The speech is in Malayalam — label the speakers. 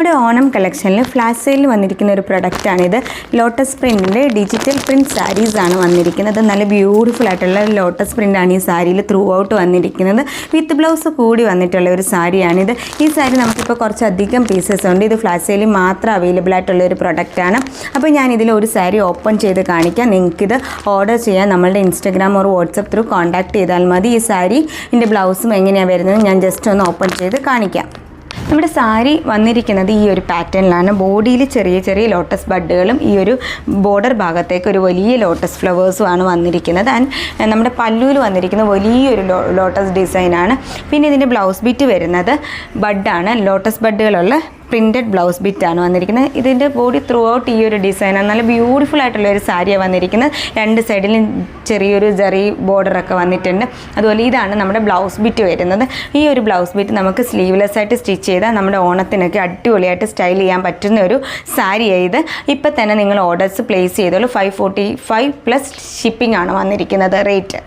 Speaker 1: ഇവിടെ ഓണം കളക്ഷനിൽ ഫ്ലാഷ് സെയിലിൽ വന്നിരിക്കുന്ന ഒരു പ്രൊഡക്റ്റാണിത്. ലോട്ടസ് പ്രിൻറ്റിൻ്റെ ഡിജിറ്റൽ പ്രിൻറ്റ് സാരീസാണ് വന്നിരിക്കുന്നത്. നല്ല ബ്യൂട്ടിഫുൾ ആയിട്ടുള്ള ലോട്ടസ് പ്രിൻ്റാണ് ഈ സാരിയിൽ ത്രൂ ഔട്ട് വന്നിരിക്കുന്നത്. വിത്ത് ബ്ലൗസ് കൂടി വന്നിട്ടുള്ള ഒരു സാരിയാണിത്. ഈ സാരി നമുക്കിപ്പോൾ കുറച്ചധികം പീസസ് ഉണ്ട്. ഇത് ഫ്ലാഷ് സെയിലിൽ മാത്രം അവൈലബിൾ ആയിട്ടുള്ള ഒരു പ്രൊഡക്റ്റാണ്. അപ്പോൾ ഞാൻ ഇതിൽ ഒരു സാരി ഓപ്പൺ ചെയ്ത് കാണിക്കാം. നിങ്ങൾക്കിത് ഓർഡർ ചെയ്യാൻ നമ്മളുടെ ഇൻസ്റ്റഗ്രാം ഒരു വാട്സപ്പ് ത്രൂ കോൺടാക്ട് ചെയ്താൽ മതി. ഈ സാരിൻ്റെ ബ്ലൗസും എങ്ങനെയാണ് വരുന്നത് ഞാൻ ജസ്റ്റ് ഒന്ന് ഓപ്പൺ ചെയ്ത് കാണിക്കാം. നമ്മുടെ സാരി വന്നിരിക്കുന്നത് ഈ ഒരു പാറ്റേണിലാണ്. ബോഡിയിൽ ചെറിയ ചെറിയ ലോട്ടസ് ബഡ്ഡുകളും ഈ ഒരു ബോർഡർ ഭാഗത്തേക്ക് ഒരു വലിയ ലോട്ടസ് ഫ്ലവേഴ്സുമാണ് വന്നിരിക്കുന്നത്. ആൻഡ് നമ്മുടെ പല്ലുവിൽ വന്നിരിക്കുന്ന വലിയൊരു ലോട്ടസ് ഡിസൈനാണ്. പിന്നെ ഇതിൻ്റെ ബ്ലൗസ് ബിറ്റ് വരുന്നത് ബഡാണ്. ലോട്ടസ് ബഡ്ഡുകളുള്ള പ്രിൻറ്റഡ് ബ്ലൗസ് ബിറ്റാണ് വന്നിരിക്കുന്നത്. ഇതിൻ്റെ ബോഡി ത്രൂ ഔട്ട് ഈ ഒരു ഡിസൈനാണ്. നല്ല ബ്യൂട്ടിഫുൾ ആയിട്ടുള്ള ഒരു സാരിയാണ് വന്നിരിക്കുന്നത്. രണ്ട് സൈഡിലും ചെറിയൊരു ജറി ബോർഡറൊക്കെ വന്നിട്ടുണ്ട്. അതുപോലെ ഇതാണ് നമ്മുടെ ബ്ലൗസ് ബിറ്റ് വരുന്നത്. ഈ ഒരു ബ്ലൗസ് ബിറ്റ് നമുക്ക് സ്ലീവ്ലെസ് ആയിട്ട് സ്റ്റിച്ച് ചെയ്താൽ നമ്മുടെ ഓണത്തിനൊക്കെ അടിപൊളിയായിട്ട് സ്റ്റൈൽ ചെയ്യാൻ പറ്റുന്ന ഒരു സാരിയാണ് ഇത്. ഇപ്പം തന്നെ നിങ്ങൾ ഓർഡേഴ്സ് പ്ലേസ് ചെയ്തോളൂ. 545 പ്ലസ് ഷിപ്പിംഗ് ആണ് വന്നിരിക്കുന്നത് റേറ്റ്.